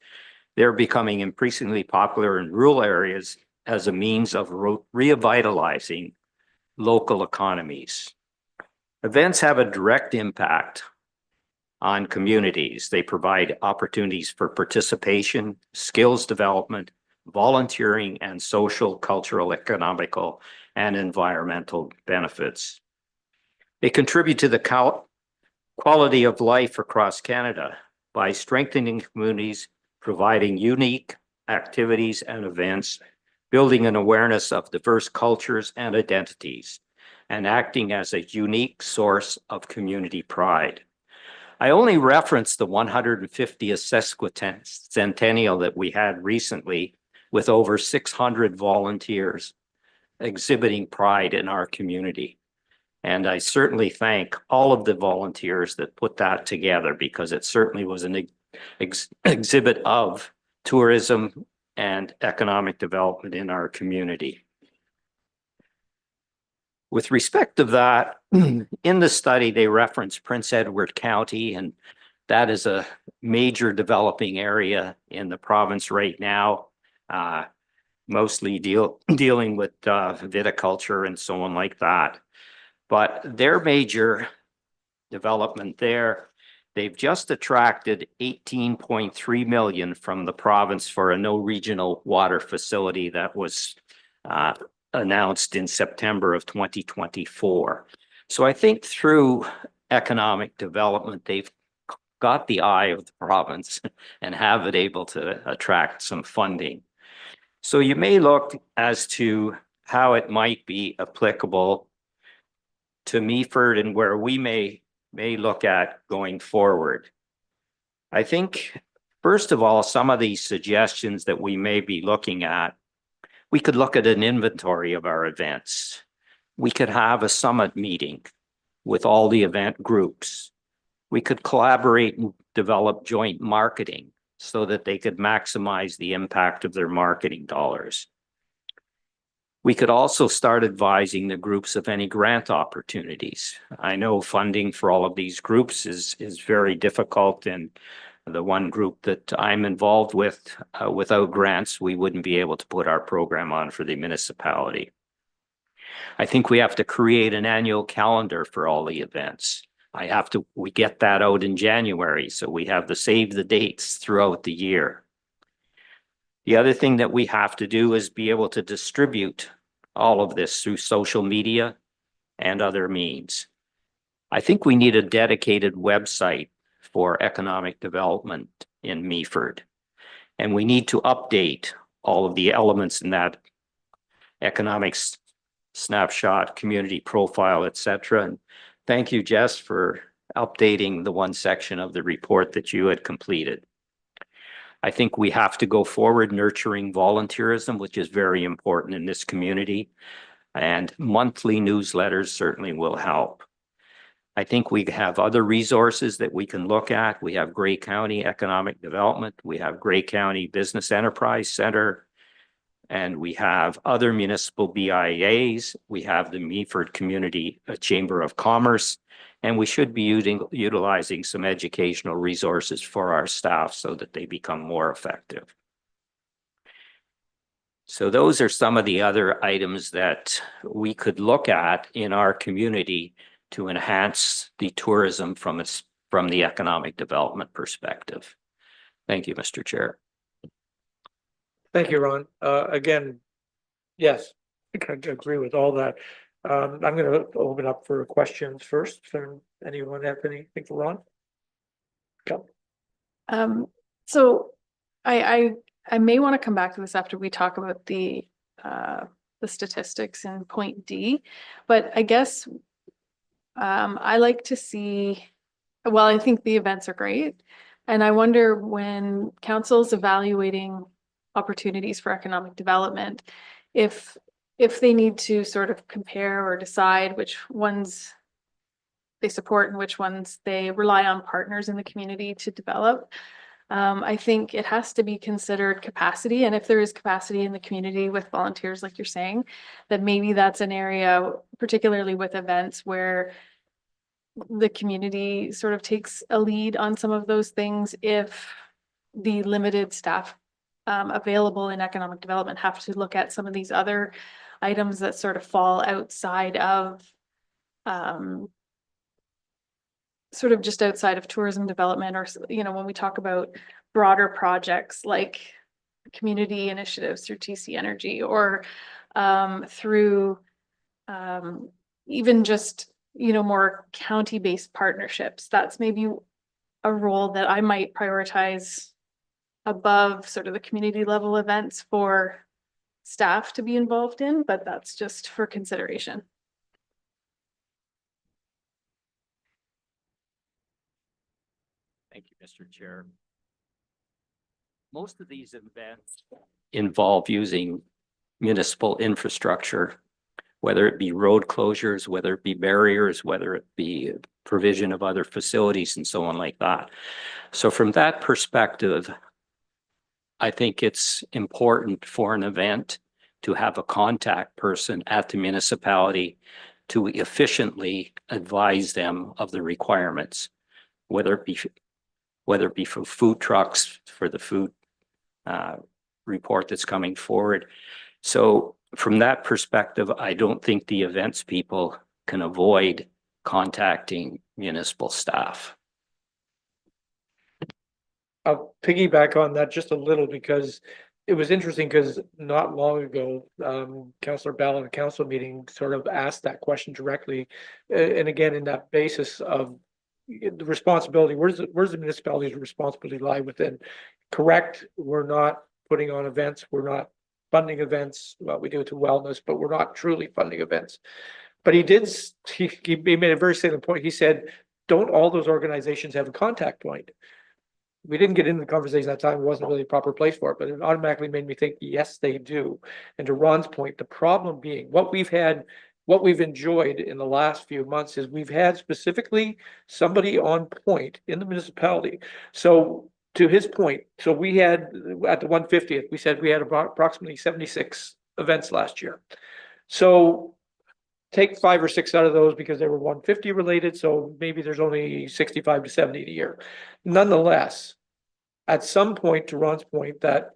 [SPEAKER 3] They're becoming increasingly popular in rural areas as a means of revitalizing local economies. Events have a direct impact on communities. They provide opportunities for participation, skills development, volunteering, and social, cultural, economical, and environmental benefits. They contribute to the quality of life across Canada by strengthening communities, providing unique activities and events, building an awareness of diverse cultures and identities, and acting as a unique source of community pride. I only referenced the 150th sesquicentennial that we had recently, with over 600 volunteers exhibiting pride in our community. And I certainly thank all of the volunteers that put that together, because it certainly was an exhibit of tourism and economic development in our community. With respect to that, in the study, they reference Prince Edward County, and that is a major developing area in the province right now, mostly dealing with viticulture and so on like that. But their major development there, they've just attracted 18.3 million from the province for a no regional water facility that was announced in September of 2024. So I think through economic development, they've got the eye of the province and have it able to attract some funding. So you may look as to how it might be applicable to Meaford and where we may look at going forward. I think, first of all, some of these suggestions that we may be looking at, we could look at an inventory of our events. We could have a summit meeting with all the event groups. We could collaborate and develop joint marketing so that they could maximize the impact of their marketing dollars. We could also start advising the groups of any grant opportunities. I know funding for all of these groups is very difficult, and the one group that I'm involved with, without grants, we wouldn't be able to put our program on for the municipality. I think we have to create an annual calendar for all the events. We get that out in January, so we have to save the dates throughout the year. The other thing that we have to do is be able to distribute all of this through social media and other means. I think we need a dedicated website for economic development in Meaford. And we need to update all of the elements in that economic snapshot, community profile, etc. And thank you, Jess, for updating the one section of the report that you had completed. I think we have to go forward nurturing volunteerism, which is very important in this community, and monthly newsletters certainly will help. I think we have other resources that we can look at. We have Grey County Economic Development. We have Grey County Business Enterprise Center, and we have other municipal BIAs. We have the Meaford Community Chamber of Commerce, and we should be utilizing some educational resources for our staff so that they become more effective. So those are some of the other items that we could look at in our community to enhance the tourism from the economic development perspective. Thank you, Mr. Chair.
[SPEAKER 1] Thank you, Ron. Again, yes, I agree with all that. I'm going to open up for questions first. Anyone have anything for Ron? Go.
[SPEAKER 2] So I may want to come back to this after we talk about the statistics in point D, but I guess I like to see, well, I think the events are great. And I wonder when council's evaluating opportunities for economic development, if they need to sort of compare or decide which ones they support and which ones they rely on partners in the community to develop. I think it has to be considered capacity. And if there is capacity in the community with volunteers, like you're saying, then maybe that's an area, particularly with events, where the community sort of takes a lead on some of those things if the limited staff available in economic development have to look at some of these other items that sort of fall outside of sort of just outside of tourism development, or, you know, when we talk about broader projects like community initiatives through TC Energy, or through even just, you know, more county-based partnerships. That's maybe a role that I might prioritize above sort of the community level events for staff to be involved in, but that's just for consideration.
[SPEAKER 3] Thank you, Mr. Chair. Most of these events involve using municipal infrastructure, whether it be road closures, whether it be barriers, whether it be provision of other facilities and so on like that. So from that perspective, I think it's important for an event to have a contact person at the municipality to efficiently advise them of the requirements, whether it be for food trucks, for the food report that's coming forward. So from that perspective, I don't think the events people can avoid contacting municipal staff.
[SPEAKER 1] I'll piggyback on that just a little, because it was interesting, because not long ago, Councillor Bell in a council meeting sort of asked that question directly. And again, in that basis of the responsibility, where's the municipality's responsibility lie within? Correct, we're not putting on events, we're not funding events. Well, we do it to wellness, but we're not truly funding events. But he made a very salient point. He said, don't all those organizations have a contact point? We didn't get into the conversation at that time. It wasn't really a proper place for it, but it automatically made me think, yes, they do. And to Ron's point, the problem being what we've enjoyed in the last few months is we've had specifically somebody on point in the municipality. So to his point, so we had at the 150th, we said we had about approximately 76 events last year. So take 5 or 6 out of those because they were 150 related, so maybe there's only 65 to 70 a year. Nonetheless, at some point, to Ron's point, that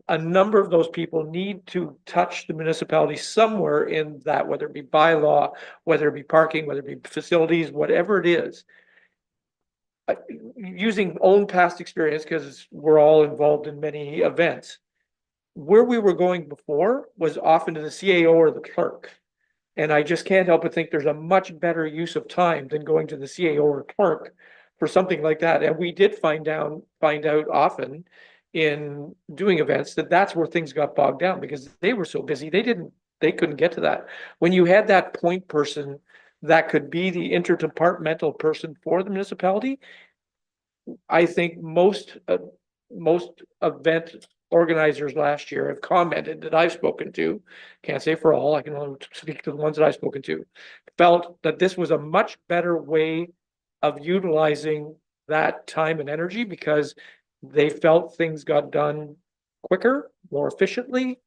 [SPEAKER 1] a number of those people need to touch the municipality somewhere in that, whether it be bylaw, whether it be parking, whether it be facilities, whatever it is. Using own past experience, because we're all involved in many events, where we were going before was often to the CAO or the clerk. And I just can't help but think there's a much better use of time than going to the CAO or clerk for something like that. And we did find out often in doing events that that's where things got bogged down because they were so busy. They couldn't get to that. When you had that point person that could be the interdepartmental person for the municipality, I think most event organizers last year have commented that I've spoken to, can't say for all, I can only speak to the ones that I've spoken to, felt that this was a much better way of utilizing that time and energy because they felt things got done quicker, more efficiently,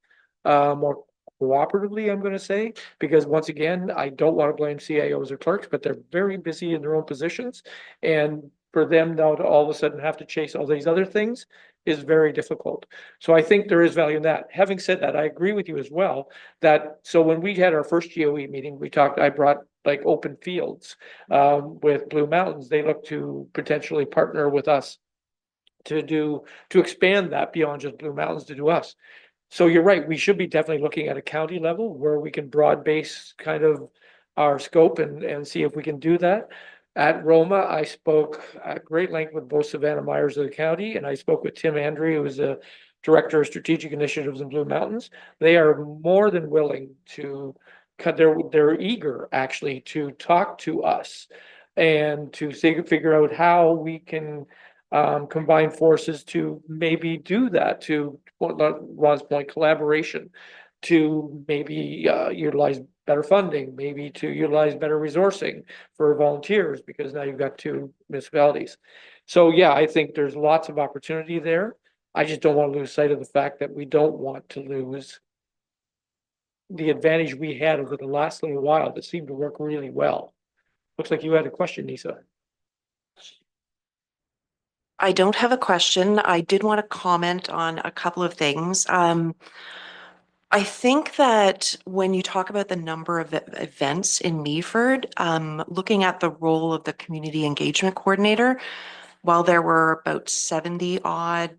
[SPEAKER 1] more cooperatively, I'm going to say, because once again, I don't want to blame CAOs or clerks, but they're very busy in their own positions. And for them now to all of a sudden have to chase all these other things is very difficult. So I think there is value in that. Having said that, I agree with you as well that, so when we had our first GOE meeting, I brought like open fields with Blue Mountains. They look to potentially partner with us to expand that beyond just Blue Mountains to do us. So you're right, we should be definitely looking at a county level where we can broad base kind of our scope and see if we can do that. At Roma, I spoke at great length with both Savannah Myers of the county, and I spoke with Tim Andrew, who is a director of strategic initiatives in Blue Mountains. They are more than willing to they're eager actually to talk to us and to figure out how we can combine forces to maybe do that, to Ron's point, collaboration, to maybe utilize better funding, maybe to utilize better resourcing for volunteers, because now you've got 2 municipalities. So yeah, I think there's lots of opportunity there. I just don't want to lose sight of the fact that we don't want to lose the advantage we had over the last little while that seemed to work really well. Looks like you had a question, Nisa.
[SPEAKER 5] I don't have a question. I did want to comment on a couple of things. I think that when you talk about the number of events in Meaford, looking at the role of the community engagement coordinator, while there were about 70 odd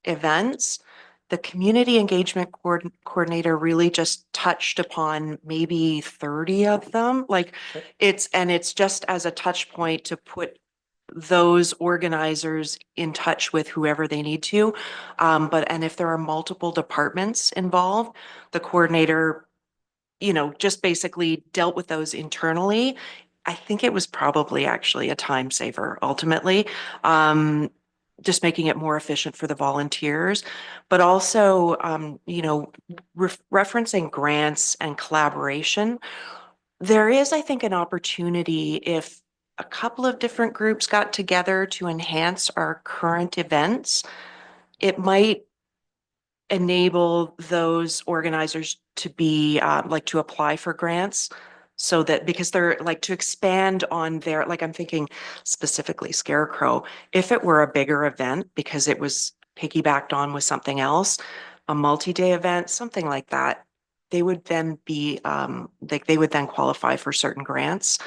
[SPEAKER 5] events, the community engagement coordinator really just touched upon maybe 30 of them. Like it's just as a touch point to put those organizers in touch with whoever they need to. And if there are multiple departments involved, the coordinator, just basically dealt with those internally. I think it was probably actually a time saver ultimately. Just making it more efficient for the volunteers, but also, referencing grants and collaboration. There is, I think, an opportunity if a couple of different groups got together to enhance our current events, it might enable those organizers to be to apply for grants, so that because they're like to expand on their, like I'm thinking specifically Scarecrow, if it were a bigger event because it was piggybacked on with something else, a multi-day event, something like that, they would then be they would then qualify for certain grants.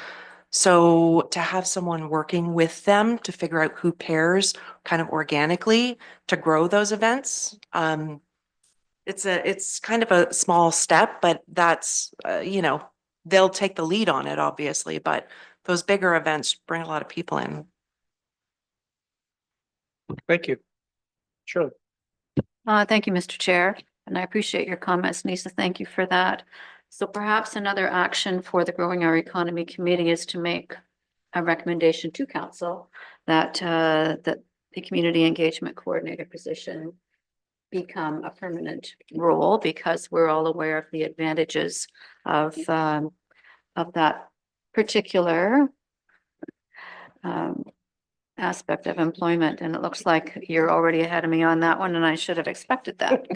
[SPEAKER 5] So to have someone working with them to figure out who pairs kind of organically to grow those events, it's kind of a small step, but that's, they'll take the lead on it, obviously, but those bigger events bring a lot of people in.
[SPEAKER 1] Thank you. Sure.
[SPEAKER 4] Thank you, Mr. Chair, and I appreciate your comments, Lisa. Thank you for that. So perhaps another action for the Growing Our Economy Committee is to make a recommendation to council that that the community engagement coordinator position become a permanent role, because we're all aware of the advantages of that particular aspect of employment. And it looks like you're already ahead of me on that one, and I should have expected that.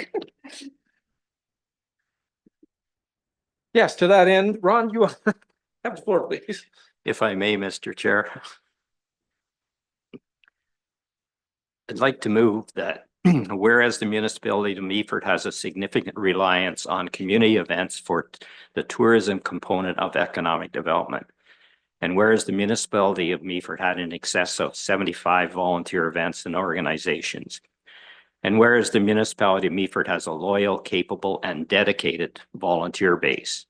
[SPEAKER 1] Yes, to that end, Ron, you have the floor, please.
[SPEAKER 3] If I may, Mr. Chair. I'd like to move that whereas the municipality of Meaford has a significant reliance on community events for the tourism component of economic development. And whereas the municipality of Meaford had in excess of 75 volunteer events and organizations. And whereas the municipality of Meaford has a loyal, capable, and dedicated volunteer base.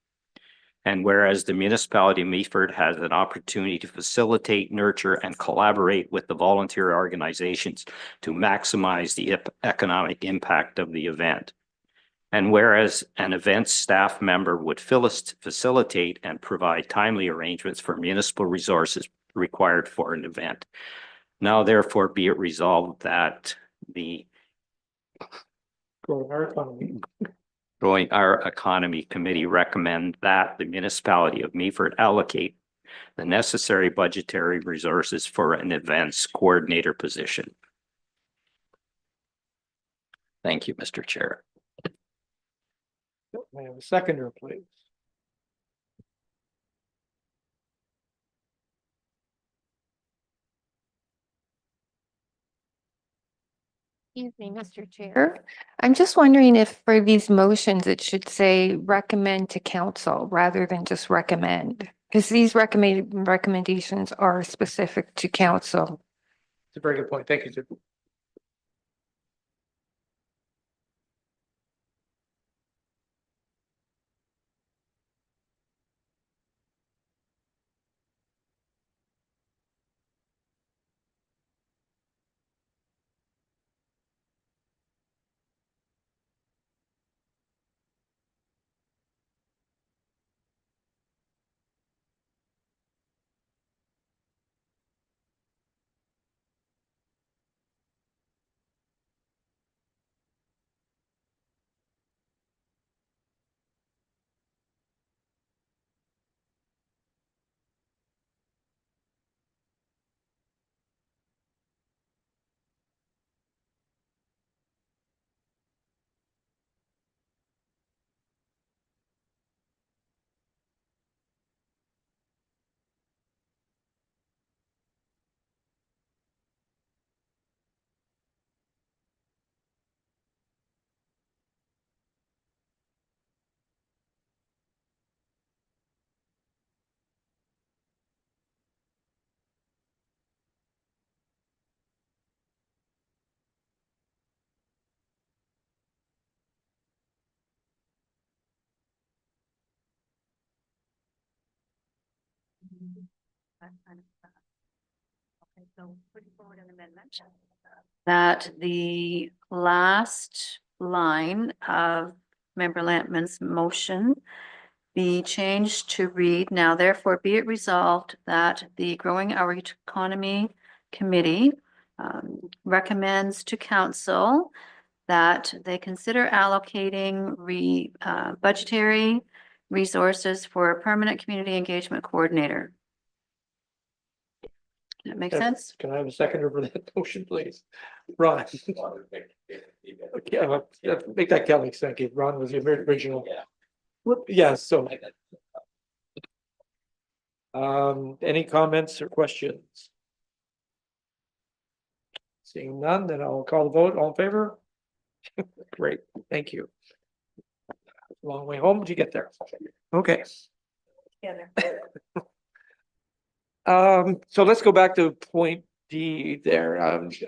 [SPEAKER 3] And whereas the municipality of Meaford has an opportunity to facilitate, nurture, and collaborate with the volunteer organizations to maximize the economic impact of the event. And whereas an event staff member would facilitate and provide timely arrangements for municipal resources required for an event. Now therefore be it resolved that the Growing Our Economy Committee recommend that the municipality of Meaford allocate the necessary budgetary resources for an events coordinator position. Thank you, Mr. Chair.
[SPEAKER 1] May I have a seconder, please?
[SPEAKER 6] Excuse me, Mr. Chair. I'm just wondering if for these motions, it should say recommend to council rather than just recommend. Because these recommendations are specific to council.
[SPEAKER 1] It's a very good point. Thank you, Sue.
[SPEAKER 4] Okay, so putting forward an amendment that the last line of Member Lampman's motion be changed to read, now therefore be it resolved that the Growing Our Economy Committee recommends to council that they consider allocating budgetary resources for a permanent community engagement coordinator. That make
[SPEAKER 1] Yes.
[SPEAKER 4] sense?
[SPEAKER 1] Can I have a seconder for that motion, please? Ron. Okay, make that Kelly second. Ron was the original. Whoop, yes, so. Any comments or questions? Seeing none, then I'll call the vote. All in favor? Great, thank you. Long way home to get there. Okay.
[SPEAKER 4] Together.
[SPEAKER 1] So let's go back to point D there.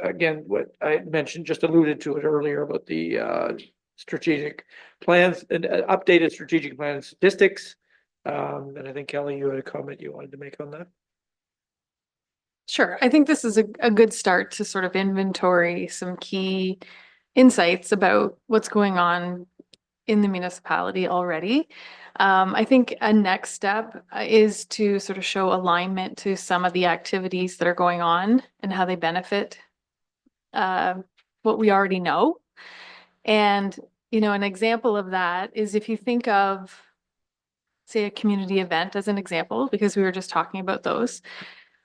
[SPEAKER 1] Again, what I mentioned, just alluded to it earlier about the strategic plans and updated strategic plan statistics. And I think Kelly, you had a comment you wanted to make on that.
[SPEAKER 2] Sure. I think this is a good start to sort of inventory some key insights about what's going on in the municipality already. I think a next step is to sort of show alignment to some of the activities that are going on and how they benefit what we already know. And, you know, an example of that is if you think of, say, a community event as an example, because we were just talking about those,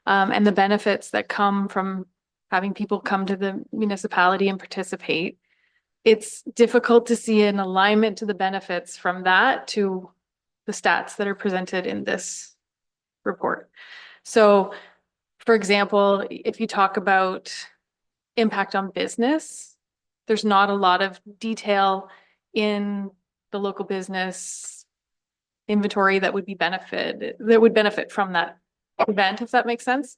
[SPEAKER 2] and the benefits that come from having people come to the municipality and participate. It's difficult to see an alignment to the benefits from that to the stats that are presented in this report. So, for example, if you talk about impact on business, there's not a lot of detail in the local business inventory that would benefit from that event, if that makes sense.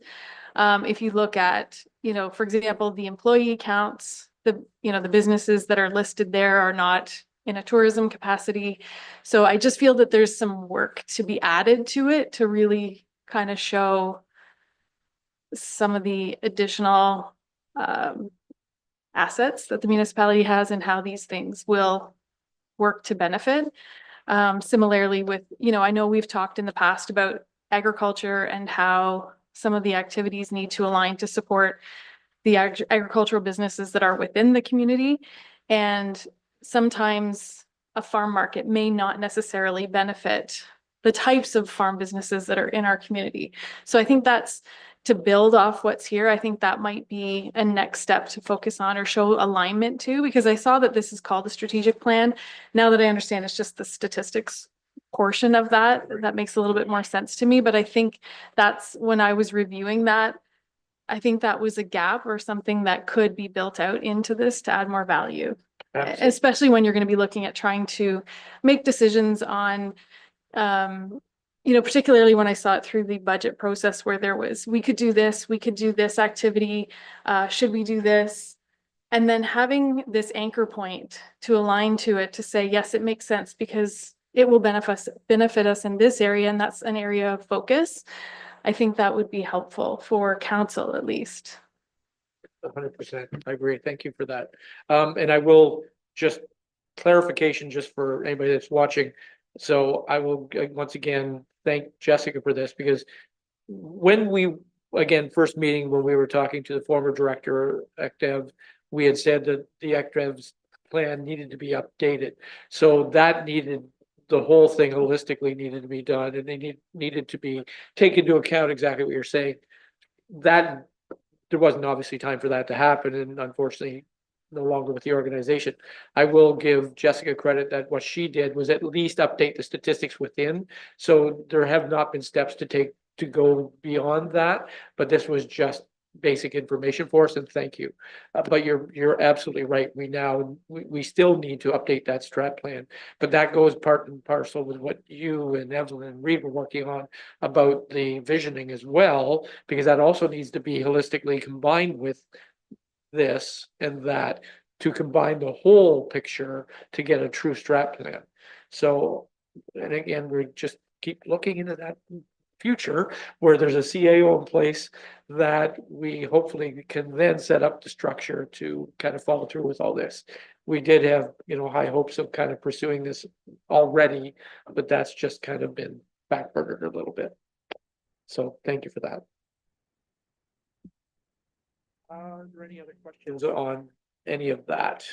[SPEAKER 2] If you look at, for example, the employee counts, the businesses that are listed there are not in a tourism capacity. So I just feel that there's some work to be added to it to really kind of show some of the additional assets that the municipality has and how these things will work to benefit. Similarly with, I know we've talked in the past about agriculture and how some of the activities need to align to support the agricultural businesses that are within the community. And sometimes a farm market may not necessarily benefit the types of farm businesses that are in our community. So I think that's to build off what's here. I think that might be a next step to focus on or show alignment to, because I saw that this is called the strategic plan. Now that I understand it's just the statistics portion of that, that makes a little bit more sense to me. But I think that's when I was reviewing that, I think that was a gap or something that could be built out into this to add more value.
[SPEAKER 1] Absolutely.
[SPEAKER 2] Especially when you're going to be looking at trying to make decisions on, particularly when I saw it through the budget process where there was, we could do this activity, should we do this? And then having this anchor point to align to it to say, yes, it makes sense because it will benefit us in this area, and that's an area of focus. I think that would be helpful for council at least.
[SPEAKER 1] 100%. I agree. Thank you for that. And I will just clarification just for anybody that's watching. So I will once again thank Jessica for this, because when we, again, first meeting, when we were talking to the former director, ECDEV, we had said that the ECDEV's plan needed to be updated. So that needed, the whole thing holistically needed to be done, and they needed to be taken into account exactly what you're saying. That there wasn't obviously time for that to happen, and unfortunately no longer with the organization. I will give Jessica credit that what she did was at least update the statistics within. So there have not been steps to take to go beyond that, but this was just basic information for us, and thank you. But you're absolutely right. We still need to update that strat plan, but that goes part and parcel with what you and Evelyn and Reed were working on about the visioning as well, because that also needs to be holistically combined with this and that, to combine the whole picture to get a true strat plan. So, and again, we just keep looking into that future where there's a CAO in place that we hopefully can then set up the structure to kind of follow through with all this. We did have, high hopes of kind of pursuing this already, but that's just kind of been backburnered a little bit. So thank you for that. Are there any other questions on any of that,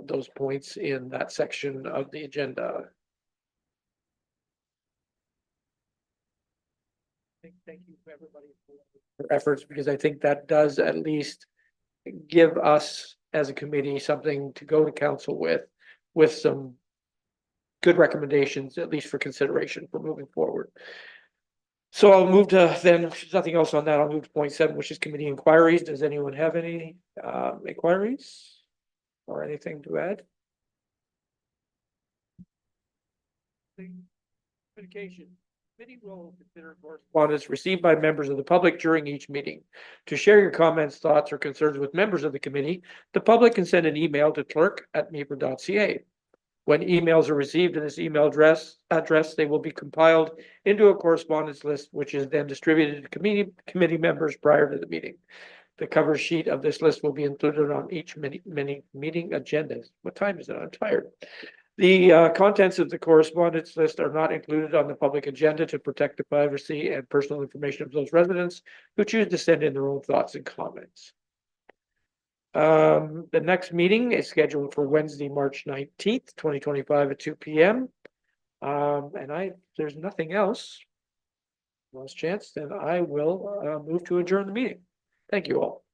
[SPEAKER 1] those points in that section of the agenda? Thank you to everybody for their efforts, because I think that does at least give us as a committee something to go to council with some good recommendations, at least for consideration for moving forward. So I'll move to then, if there's nothing else on that, I'll move to point 7, which is committee inquiries. Does anyone have any inquiries or anything to add? Communication. Committee will consider correspondence received by members of the public during each meeting. To share your comments, thoughts, or concerns with members of the committee, the public can send an email to clerk@meaford.ca. When emails are received in this email address, they will be compiled into a correspondence list, which is then distributed to committee members prior to the meeting. The cover sheet of this list will be included on each meeting agendas. What time is it? I'm tired. The contents of the correspondence list are not included on the public agenda to protect the privacy and personal information of those residents who choose to send in their own thoughts and comments. The next meeting is scheduled for Wednesday, March 19th, 2025 at 2 p.m. And there's nothing else. Last chance, then I will move to adjourn the meeting. Thank you all.